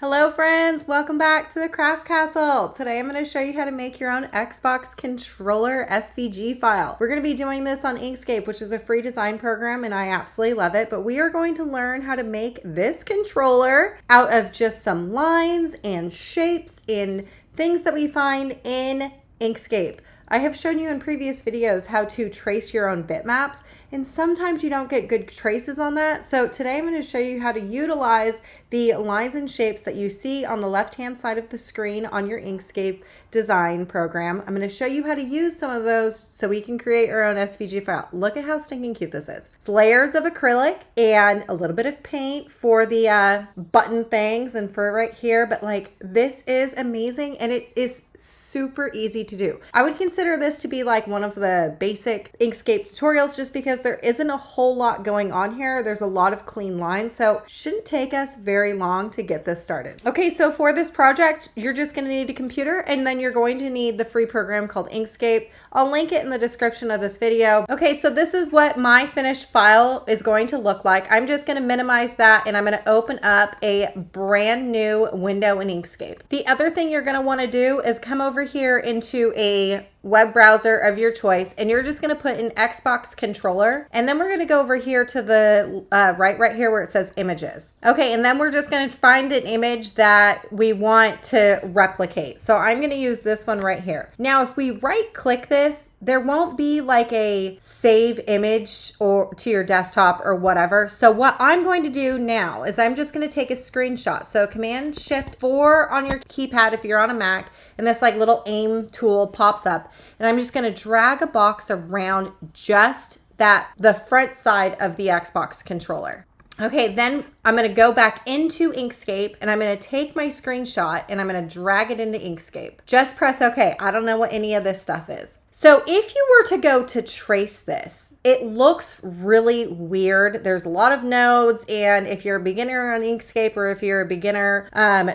Hello friends, welcome back to the Craft Castle. Today I'm going to show you how to make your own Xbox controller SVG file. We're going to be doing this on Inkscape, which is a free design program and I absolutely love it, but we are going to learn how to make this controller out of just some lines and shapes and things that we find in Inkscape. I have shown you in previous videos how to trace your own bitmaps, and sometimes you don't get good traces on that. So today I'm going to show you how to utilize the lines and shapes that you see on the left-hand side of the screen on your Inkscape design program. I'm going to show you how to use some of those so we can create our own SVG file. Look at how stinking cute this is. It's layers of acrylic and a little bit of paint for the button things and for right here, but like this is amazing and it is super easy to do. I would consider this to be like one of the basic Inkscape tutorials just because there isn't a whole lot going on here. There's a lot of clean lines, so it shouldn't take us very long to get this started. Okay, so for this project, you're just going to need a computer and then you're going to need the free program called Inkscape. I'll link it in the description of this video. Okay, so this is what my finished file is going to look like. I'm just going to minimize that and I'm going to open up a brand new window in Inkscape. The other thing you're going to want to do is come over here into a web browser of your choice and you're just going to put an Xbox controller and then we're going to go over here to the right here where it says images. Okay, and then we're just going to find an image that we want to replicate. So I'm going to use this one right here. Now if we right click this, there won't be like a save image or to your desktop or whatever. So what I'm going to do now is I'm just going to take a screenshot. So Command Shift 4 on your keypad if you're on a Mac, and this like little aim tool pops up, and I'm just going to drag a box around just the front side of the Xbox controller. Okay, then I'm going to go back into Inkscape and I'm going to take my screenshot and I'm going to drag it into Inkscape. Just press OK. I don't know what any of this stuff is. So if you were to go to trace this, it looks really weird. There's a lot of nodes, and if you're a beginner on Inkscape or if you're a beginner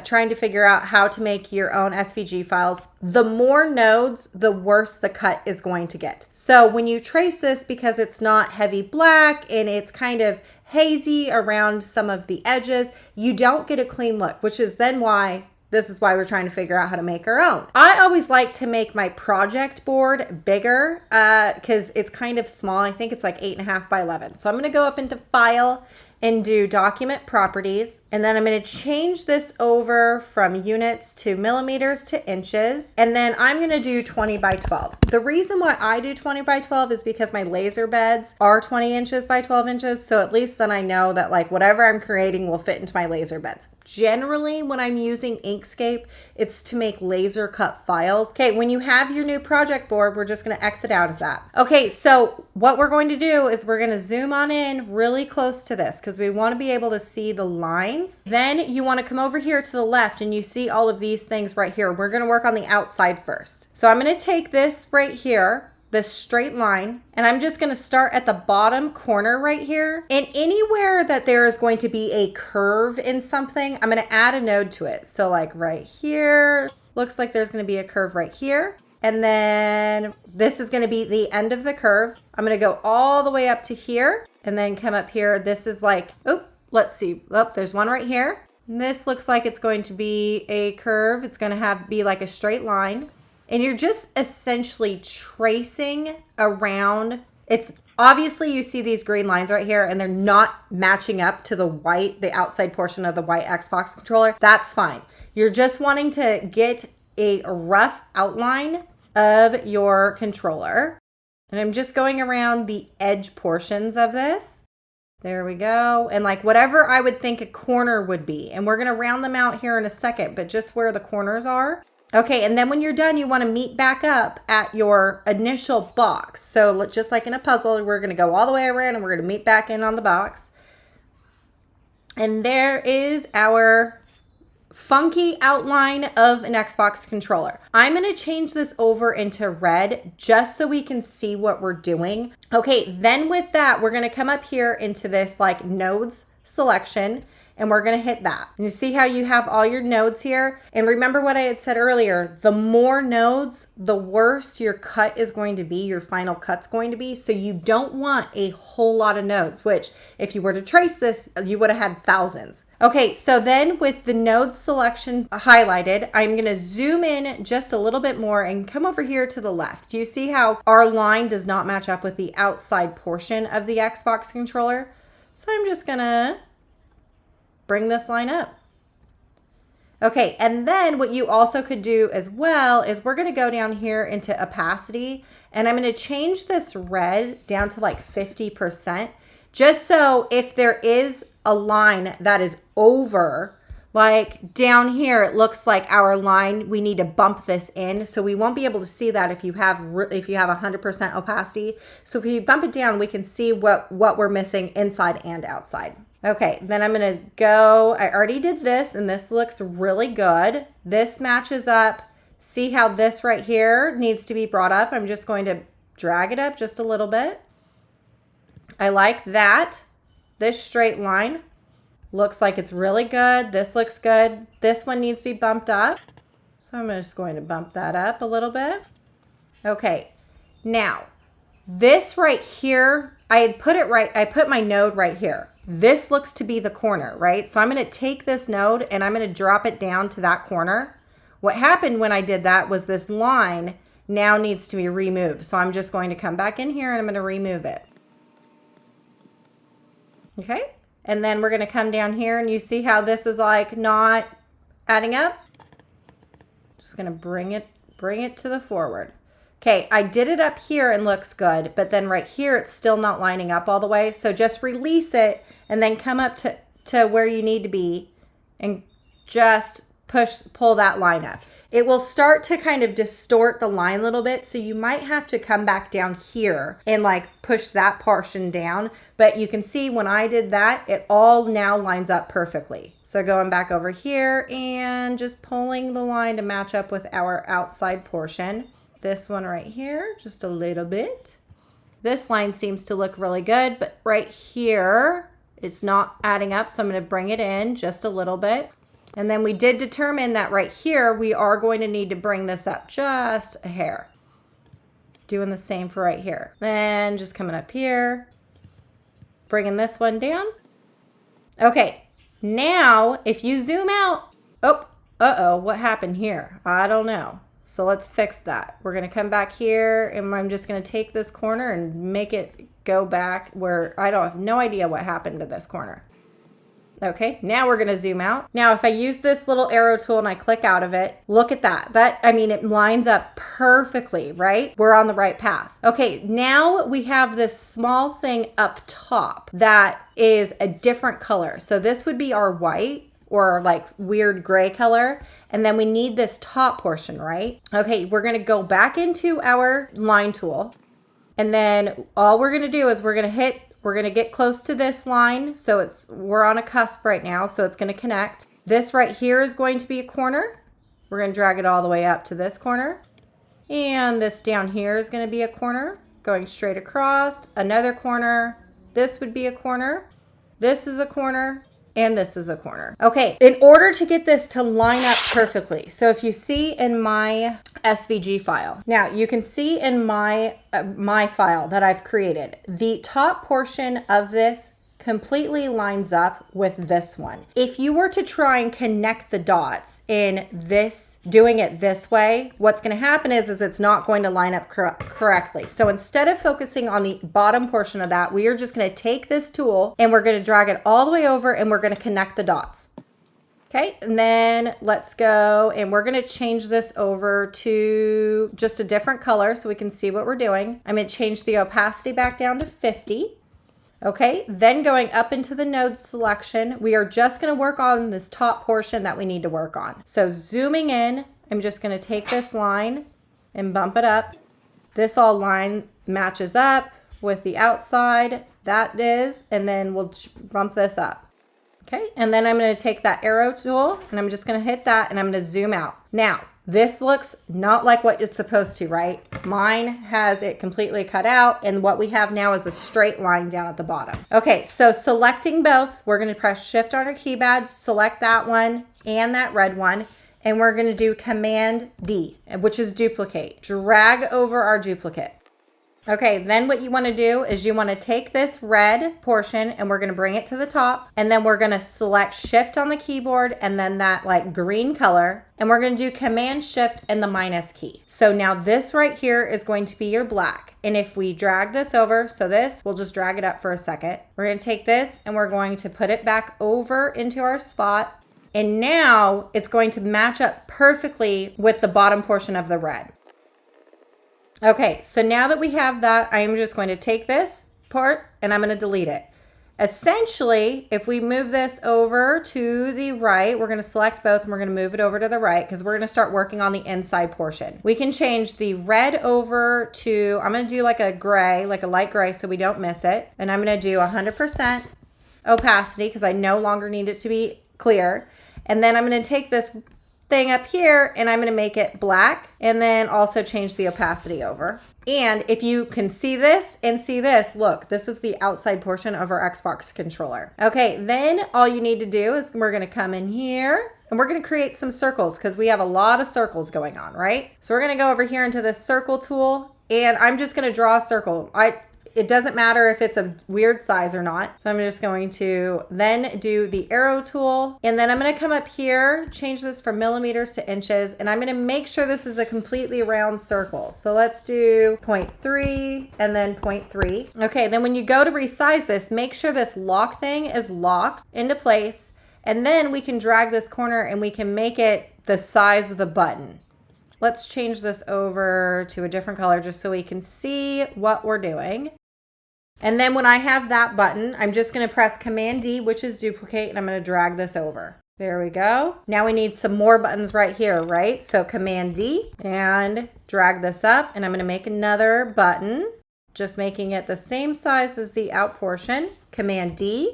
trying to figure out how to make your own SVG files, the more nodes, the worse the cut is going to get. So when you trace this, because it's not heavy black and it's kind of hazy around some of the edges, you don't get a clean look, which is then why this is why we're trying to figure out how to make our own. I always like to make my project board bigger because it's kind of small. I think it's like 8.5 by 11. So I'm going to go up into File and do Document Properties. And then I'm going to change this over from units to millimeters to inches. And then I'm going to do 20 by 12. The reason why I do 20 by 12 is because my laser beds are 20 inches by 12 inches. So at least then I know that like whatever I'm creating will fit into my laser beds. Generally, when I'm using Inkscape, it's to make laser cut files. Okay, when you have your new project board, we're just going to exit out of that. Okay, so what we're going to do is we're going to zoom on in really close to this because we want to be able to see the lines. Then you want to come over here to the left and you see all of these things right here. We're going to work on the outside first. So I'm going to take this right here, this straight line, and I'm just going to start at the bottom corner right here. And anywhere that there is going to be a curve in something, I'm going to add a node to it. So like right here, looks like there's going to be a curve right here. And then this is going to be the end of the curve. I'm going to go all the way up to here and then come up here. This is like, oh, let's see. Oh, there's one right here. And this looks like it's going to be a curve. It's going to be like a straight line. And you're just essentially tracing around. It's obviously you see these green lines right here and they're not matching up to the white, the outside portion of the white Xbox controller. That's fine. You're just wanting to get a rough outline of your controller. And I'm just going around the edge portions of this. There we go. And like whatever I would think a corner would be. And we're going to round them out here in a second, but just where the corners are. Okay, and then when you're done, you want to meet back up at your initial box. So just like in a puzzle, we're going to go all the way around and we're going to meet back in on the box. And there is our funky outline of an Xbox controller. I'm going to change this over into red just so we can see what we're doing. Okay, then with that, we're going to come up here into this like nodes selection. and we're going to hit that. And you see how you have all your nodes here? And remember what I had said earlier, the more nodes, the worse your cut is going to be, your final cut's going to be. So you don't want a whole lot of nodes, which if you were to trace this, you would have had thousands. Okay, so then with the node selection highlighted, I'm going to zoom in just a little bit more and come over here to the left. Do you see how our line does not match up with the outside portion of the Xbox controller? So I'm just going to bring this line up. Okay, and then what you also could do as well is we're going to go down here into opacity, and I'm going to change this red down to like 50%, just so if there is a line that is over, like down here, it looks like our line, we need to bump this in. So we won't be able to see that if you have 100% opacity. So if you bump it down, we can see what we're missing inside and outside. Okay, then I'm gonna go, I already did this and this looks really good. This matches up. See how this right here needs to be brought up? I'm just going to drag it up just a little bit. I like that. This straight line looks like it's really good. This looks good. This one needs to be bumped up. So I'm just going to bump that up a little bit. Okay, now this right here, I put my node right here. This looks to be the corner, right? So I'm going to take this node and I'm going to drop it down to that corner. What happened when I did that was this line now needs to be removed. So I'm just going to come back in here and I'm going to remove it. Okay. And then we're going to come down here and you see how this is like not adding up. Just going to bring it to the forward. Okay, I did it up here and looks good, but then right here, it's still not lining up all the way. So just release it and then come up to where you need to be and just pull that line up. It will start to kind of distort the line a little bit. So you might have to come back down here and like push that portion down. But you can see when I did that, it all now lines up perfectly. So going back over here and just pulling the line to match up with our outside portion. This one right here, just a little bit. This line seems to look really good, but right here, it's not adding up. So I'm going to bring it in just a little bit. And then we did determine that right here, we are going to need to bring this up just a hair. Doing the same for right here. Then just coming up here, bringing this one down. Okay, now if you zoom out, what happened here? I don't know. So let's fix that. We're going to come back here and I'm just going to take this corner and make it go back where I have no idea what happened to this corner. Okay, now we're going to zoom out. Now, if I use this little arrow tool and I click out of it, look at that. It lines up perfectly, right? We're on the right path. Okay, now we have this small thing up top that is a different color. So this would be our white or like weird gray color. And then we need this top portion, right? Okay, we're going to go back into our line tool. And then all we're going to do is we're going to get close to this line. So we're on a cusp right now. So it's going to connect. This right here is going to be a corner. We're going to drag it all the way up to this corner. And this down here is going to be a corner going straight across. Another corner. This would be a corner. This is a corner. And this is a corner. Okay, in order to get this to line up perfectly, so if you see in my SVG file, now you can see in my file that I've created, the top portion of this completely lines up with this one. If you were to try and connect the dots in this, doing it this way, what's going to happen is it's not going to line up correctly. So instead of focusing on the bottom portion of that, we are just going to take this tool and we're going to drag it all the way over and we're going to connect the dots. Okay, and then let's go and we're going to change this over to just a different color so we can see what we're doing. I'm going to change the opacity back down to 50. Okay, then going up into the node selection, we are just going to work on this top portion that we need to work on. So zooming in, I'm just going to take this line and bump it up. This all line matches up with the outside, that is, and then we'll bump this up. Okay, and then I'm going to take that arrow tool and I'm just going to hit that and I'm going to zoom out. Now, This looks not like what it's supposed to, right? Mine has it completely cut out, and what we have now is a straight line down at the bottom. Okay, so selecting both, we're gonna press Shift on our keypad, select that one and that red one, and we're gonna do Command D, which is duplicate. Drag over our duplicate. Okay, then what you want to do is you want to take this red portion and we're going to bring it to the top, and then we're going to select Shift on the keyboard and then that like green color, and we're going to do Command Shift and the minus key. So now this right here is going to be your black. And if we drag this over, so this, we'll just drag it up for a second. We're going to take this and we're going to put it back over into our spot. And now it's going to match up perfectly with the bottom portion of the red. Okay, so now that we have that, I'm just going to take this part and I'm going to delete it. Essentially, if we move this over to the right, we're going to select both and we're going to move it over to the right because we're going to start working on the inside portion. We can change the red over to, I'm going to do like a gray, like a light gray so we don't miss it. And I'm going to do 100% opacity because I no longer need it to be clear. And then I'm going to take this thing up here and I'm going to make it black and then also change the opacity over. And if you can see this and see this, look, this is the outside portion of our Xbox controller. Okay, then all you need to do is we're going to come in here and we're going to create some circles because we have a lot of circles going on, right? So we're going to go over here into this circle tool and I'm just going to draw a circle. It doesn't matter if it's a weird size or not. So I'm just going to then do the arrow tool. And then I'm going to come up here, change this from millimeters to inches. And I'm going to make sure this is a completely round circle. So let's do 0.3 and then 0.3. Okay, then when you go to resize this, make sure this lock thing is locked into place. And then we can drag this corner and we can make it the size of the button. Let's change this over to a different color just so we can see what we're doing. And then when I have that button, I'm just going to press Command D, which is duplicate, and I'm going to drag this over. There we go. Now we need some more buttons right here, right? So Command D and drag this up, and I'm going to make another button, just making it the same size as the out portion. Command D,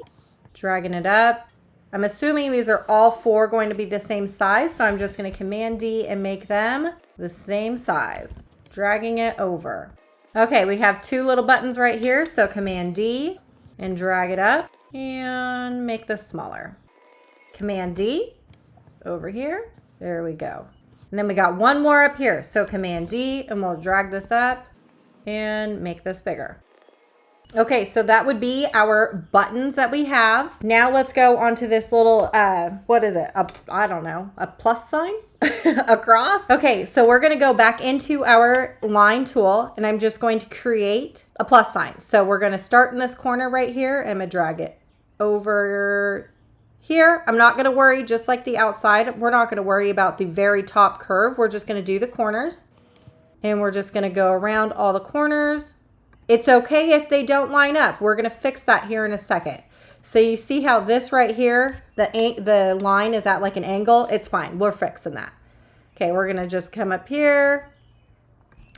dragging it up. I'm assuming these are all four going to be the same size, so I'm just going to Command D and make them the same size, dragging it over. Okay, we have two little buttons right here, so Command D and drag it up and make this smaller. Command D over here, there we go. And then we got one more up here, so Command D and we'll drag this up and make this bigger. Okay, so that would be our buttons that we have. Now let's go onto this little, what is it? I don't know, a plus sign? A cross? Okay, so we're gonna go back into our line tool and I'm just going to create a plus sign. So we're gonna start in this corner right here and I'm gonna drag it over here. I'm not gonna worry, just like the outside, we're not gonna worry about the very top curve. We're just gonna do the corners and we're just gonna go around all the corners. It's okay if they don't line up. We're gonna fix that here in a second. So you see how this right here, the line is at like an angle? It's fine, we're fixing that. Okay, we're gonna just come up here.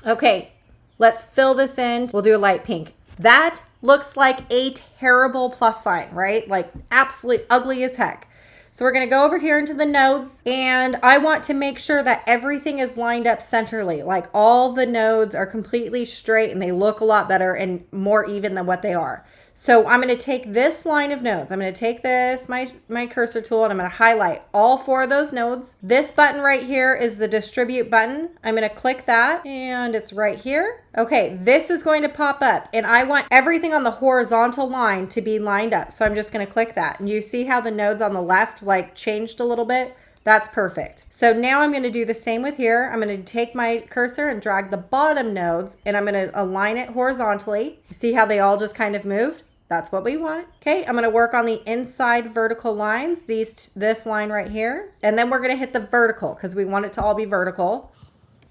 Okay, let's fill this in. We'll do a light pink. That looks like a terrible plus sign, right? Like absolutely ugly as heck. So we're gonna go over here into the nodes and I want to make sure that everything is lined up centrally. Like all the nodes are completely straight and they look a lot better and more even than what they are. So I'm going to take this line of nodes. I'm going to take this, my cursor tool, and I'm going to highlight all four of those nodes. This button right here is the distribute button. I'm going to click that and it's right here. Okay, this is going to pop up and I want everything on the horizontal line to be lined up. So I'm just going to click that. And you see how the nodes on the left like changed a little bit? That's perfect. So now I'm going to do the same with here. I'm going to take my cursor and drag the bottom nodes and I'm going to align it horizontally. You see how they all just kind of moved? That's what we want. Okay, I'm going to work on the inside vertical lines, this line right here. And then we're going to hit the vertical because we want it to all be vertical.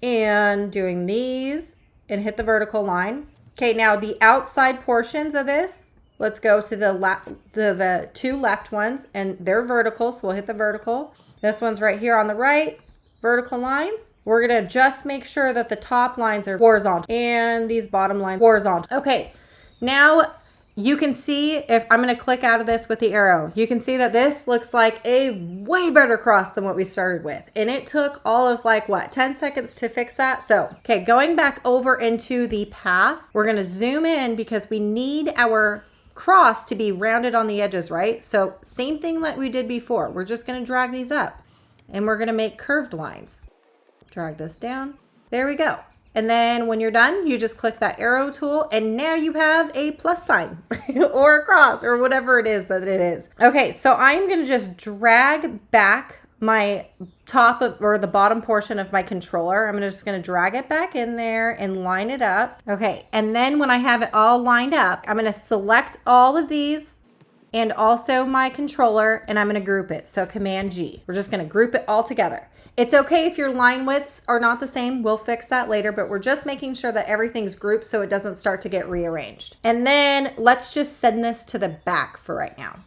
And doing these and hit the vertical line. Okay, now the outside portions of this, let's go to the two left ones and they're vertical. So we'll hit the vertical. This one's right here on the right, vertical lines. We're gonna just make sure that the top lines are horizontal and these bottom lines horizontal. Okay, now You can see if I'm going to click out of this with the arrow, you can see that this looks like a way better cross than what we started with. And it took all of like what, 10 seconds to fix that. So, okay, going back over into the path, we're going to zoom in because we need our cross to be rounded on the edges, right? So same thing that we did before. We're just going to drag these up and we're going to make curved lines. Drag this down. There we go. And then when you're done, you just click that arrow tool and now you have a plus sign or a cross or whatever it is that it is. Okay, so I'm gonna just drag back my top of or the bottom portion of my controller. I'm just gonna drag it back in there and line it up. Okay, and then when I have it all lined up, I'm gonna select all of these and also my controller and I'm gonna group it. So Command G, we're just gonna group it all together. It's okay if your line widths are not the same. We'll fix that later, but we're just making sure that everything's grouped so it doesn't start to get rearranged. And then let's just send this to the back for right now.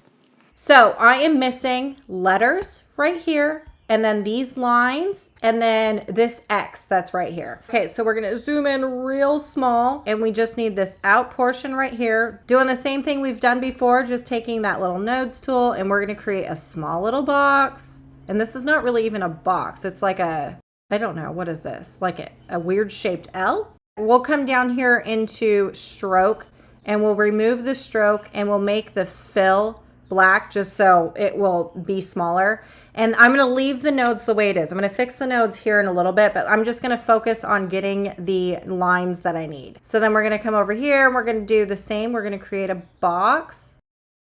So I am missing letters right here, and then these lines, and then this X that's right here. Okay, so we're gonna zoom in real small, and we just need this out portion right here. Doing the same thing we've done before, just taking that little nodes tool, and we're gonna create a small little box. And this is not really even a box. It's like a, I don't know, what is this? Like a weird shaped L? We'll come down here into stroke and we'll remove the stroke and we'll make the fill black just so it will be smaller. And I'm gonna leave the nodes the way it is. I'm gonna fix the nodes here in a little bit, but I'm just gonna focus on getting the lines that I need. So then we're gonna come over here and we're gonna do the same. We're gonna create a box,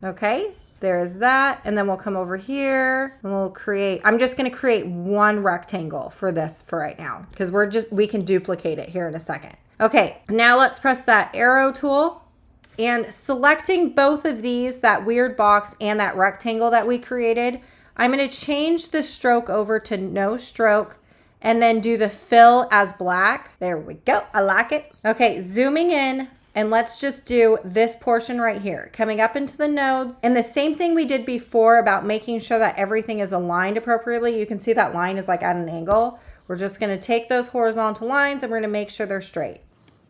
okay? There's that. And then we'll come over here and we'll create, I'm just going to create one rectangle for this for right now because we can duplicate it here in a second. Okay, now let's press that arrow tool and selecting both of these, that weird box and that rectangle that we created, I'm going to change the stroke over to no stroke and then do the fill as black. There we go. I like it. Okay, zooming in. And let's just do this portion right here, coming up into the nodes. And the same thing we did before about making sure that everything is aligned appropriately. You can see that line is like at an angle. We're just gonna take those horizontal lines and we're gonna make sure they're straight.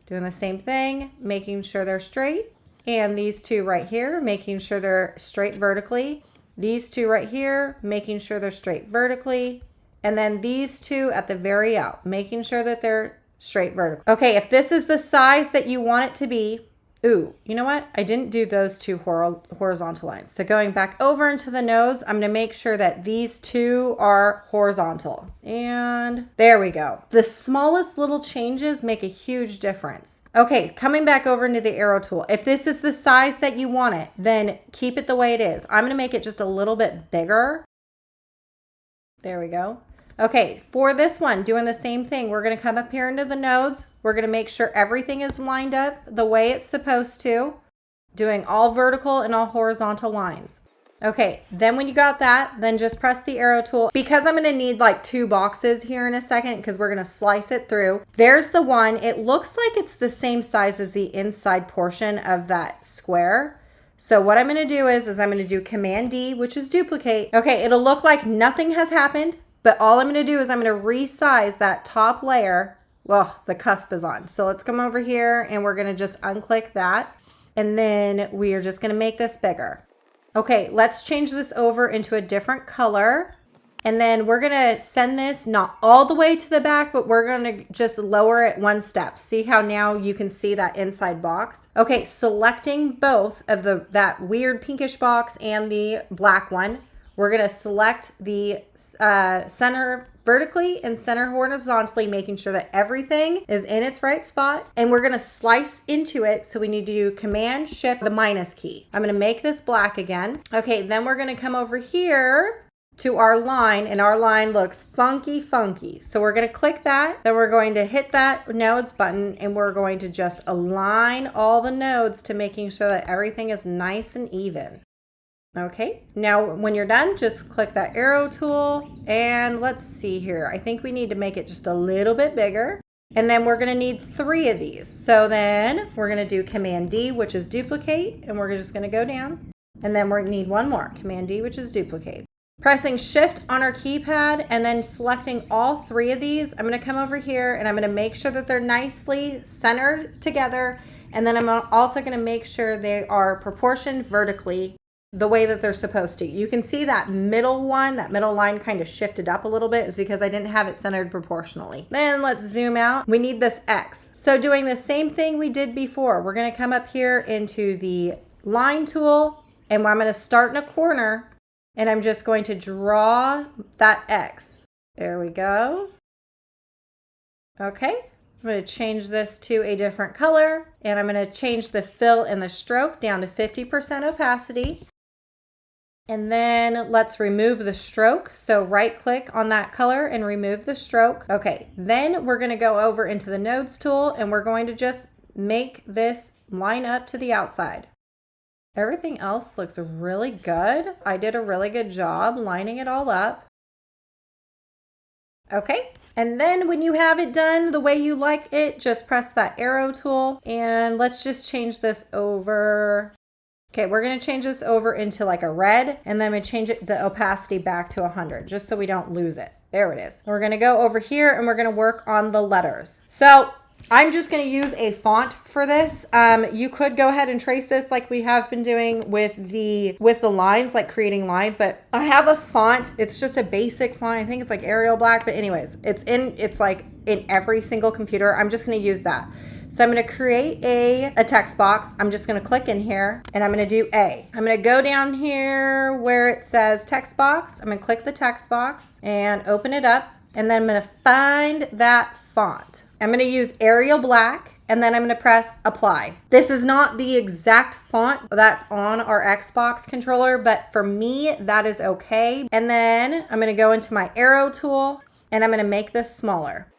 Doing the same thing, making sure they're straight. And these two right here, making sure they're straight vertically. These two right here, making sure they're straight vertically. And then these two at the very out, making sure that they're straight vertical. Okay, if this is the size that you want it to be, ooh, you know what? I didn't do those two horizontal lines. So going back over into the nodes, I'm gonna make sure that these two are horizontal. And there we go. The smallest little changes make a huge difference. Okay, coming back over into the arrow tool. If this is the size that you want it, then keep it the way it is. I'm gonna make it just a little bit bigger. There we go. Okay, for this one, doing the same thing. We're gonna come up here into the nodes. We're gonna make sure everything is lined up the way it's supposed to, doing all vertical and all horizontal lines. Okay, then when you got that, then just press the arrow tool. Because I'm gonna need like two boxes here in a second because we're gonna slice it through. There's the one. It looks like it's the same size as the inside portion of that square. So what I'm gonna do is I'm gonna do Command D, which is duplicate. Okay, it'll look like nothing has happened. But all I'm gonna do is I'm gonna resize that top layer. Well, the cusp is on. So let's come over here and we're gonna just unclick that. And then we are just gonna make this bigger. Okay, let's change this over into a different color. And then we're gonna send this not all the way to the back, but we're gonna just lower it one step. See how now you can see that inside box? Okay, selecting both of that weird pinkish box and the black one. We're gonna select the center vertically and center horizontally, making sure that everything is in its right spot. And we're gonna slice into it. So we need to do Command Shift, the minus key. I'm gonna make this black again. Okay, then we're gonna come over here to our line and our line looks funky. So we're gonna click that. Then we're going to hit that nodes button and we're going to just align all the nodes to making sure that everything is nice and even. Okay, now when you're done, just click that arrow tool and let's see here. I think we need to make it just a little bit bigger. And then we're gonna need 3 of these. So then we're gonna do Command D, which is duplicate, and we're just gonna go down. And then we're gonna need one more, Command D, which is duplicate. Pressing Shift on our keypad and then selecting all 3 of these, I'm gonna come over here and I'm gonna make sure that they're nicely centered together. And then I'm also going to make sure they are proportioned vertically the way that they're supposed to. You can see that middle one, that middle line kind of shifted up a little bit is because I didn't have it centered proportionally. Then let's zoom out. We need this X. So doing the same thing we did before, we're going to come up here into the line tool, and I'm going to start in a corner, and I'm just going to draw that X. There we go. Okay. I'm going to change this to a different color, and I'm going to change the fill and the stroke down to 50% opacity. And then let's remove the stroke. So right click on that color and remove the stroke. Okay, then we're going to go over into the nodes tool, and we're going to just make this line up to the outside. Everything else looks really good. I did a really good job lining it all up. Okay. And then when you have it done the way you like it, just press that arrow tool, and let's just change this over. Okay, we're going to change this over into like a red, and then I'm going to change the opacity back to 100 just so we don't lose it. There it is. We're going to go over here, and we're going to work on the letters. So I'm just going to use a font for this. You could go ahead and trace this like we have been doing with the lines, like creating lines, but I have a font. It's just a basic font. I think it's like Arial Black, but anyways, it's like in every single computer. I'm just going to use that. So I'm going to create a text box. I'm just going to click in here, and I'm going to do A. I'm going to go down here where it says text box. I'm going to click the text box and open it up, and then I'm going to find that font. I'm going to use Arial Black, and then I'm going to press apply. This is not the exact font that's on our Xbox controller, but for me, that is okay. And then I'm going to go into my arrow tool, and I'm going to make this smaller.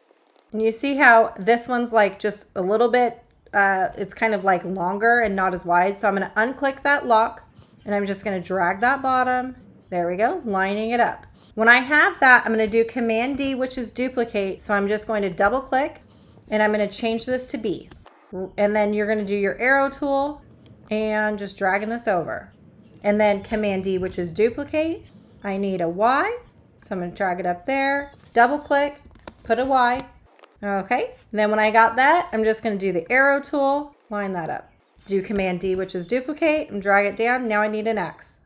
And you see how this one's like just a little bit, it's kind of like longer and not as wide. So I'm going to unclick that lock, and I'm just going to drag that bottom. There we go, lining it up. When I have that, I'm going to do Command D, which is duplicate. So I'm just going to double click, and I'm going to change this to B. And then you're going to do your arrow tool and just dragging this over. And then Command D, which is duplicate. I need a Y. So I'm going to drag it up there, double click, put a Y. Okay, then when I got that, I'm just going to do the arrow tool, line that up. Do Command D, which is duplicate, and drag it down. Now I need an X.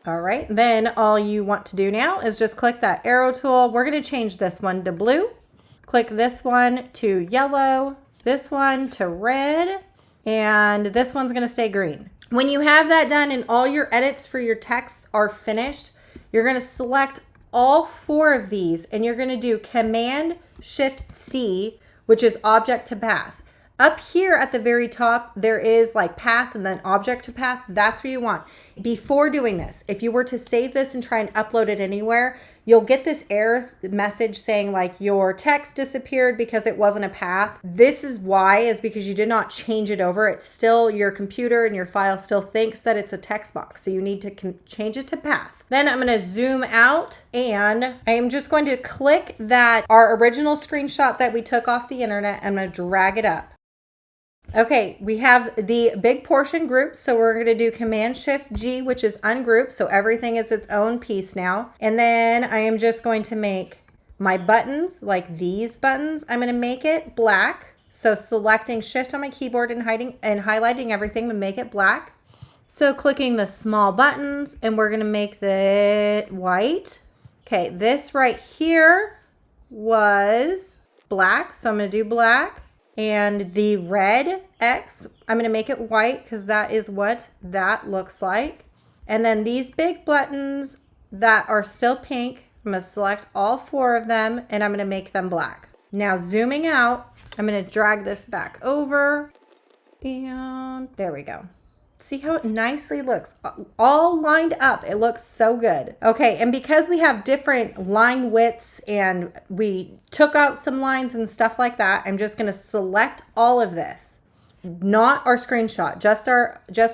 All right, then all you want to do now is just click that arrow tool. We're going to change this one to blue. Click this one to yellow, this one to red, and this one's going to stay green. When you have that done and all your edits for your text are finished, you're going to select all 4 of these, and you're going to do Command Shift C, which is object to path. Up here at the very top, there is like path and then object to path. That's what you want. Before doing this, if you were to save this and try and upload it anywhere, you'll get this error message saying like your text disappeared because it wasn't a path. This is why, is because you did not change it over. It's still, your computer and your file still thinks that it's a text box. So you need to change it to path. Then I'm going to zoom out, and I am just going to click that our original screenshot that we took off the internet. I'm going to drag it up. Okay, we have the big portion group, so we're going to do Command Shift G, which is ungroup, so everything is its own piece now. And then I am just going to make my buttons, like these buttons, I'm going to make it black. So selecting Shift on my keyboard and highlighting everything to make it black. So clicking the small buttons, and we're going to make that white. Okay, this right here was black, so I'm going to do black. And the red X, I'm going to make it white because that is what that looks like. And then these big buttons that are still pink, I'm going to select all 4 of them, and I'm going to make them black. Now zooming out, I'm going to drag this back over, and there we go. See how it nicely looks, all lined up. It looks so good. Okay, and because we have different line widths and we took out some lines and stuff like that, I'm just going to select all of this, not our screenshot, just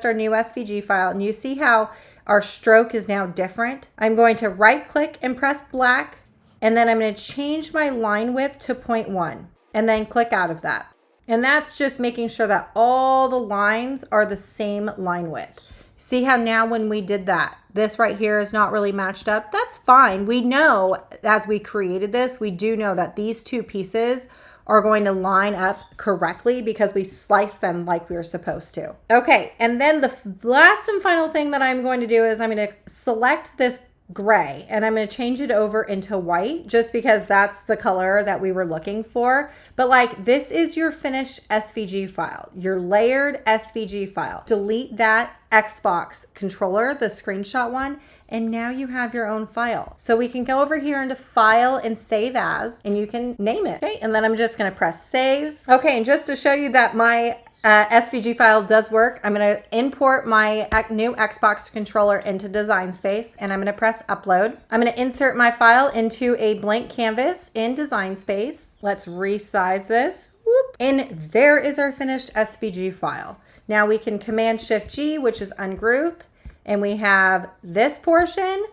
our new SVG file. And you see how our stroke is now different. I'm going to right click and press black, and then I'm going to change my line width to 0.1 and then click out of that. And that's just making sure that all the lines are the same line width. See how now when we did that, this right here is not really matched up? That's fine. We know as we created this, we do know that these 2 pieces are going to line up correctly because we slice them like we were supposed to. Okay, and then the last and final thing that I'm going to do is I'm going to select this gray and I'm going to change it over into white just because that's the color that we were looking for. But like, this is your finished SVG file, your layered SVG file. Delete that Xbox controller, the screenshot one, and now you have your own file. So we can go over here into file and save as, and you can name it. Okay, and then I'm just going to press save. Okay, and just to show you that my SVG file does work, I'm going to import my new Xbox controller into Design Space, and I'm going to press upload. I'm going to insert my file into a blank canvas in Design Space. Let's resize this. Whoop. And there is our finished SVG file. Now we can Command Shift G, which is ungroup, and we have this portion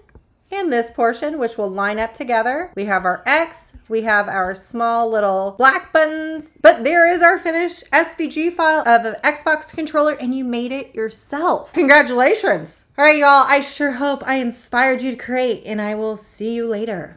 and this portion, which will line up together. We have our X, we have our small little black buttons, but there is our finished SVG file of an Xbox controller, and you made it yourself. Congratulations. All right, y'all, I sure hope I inspired you to create, and I will see you later.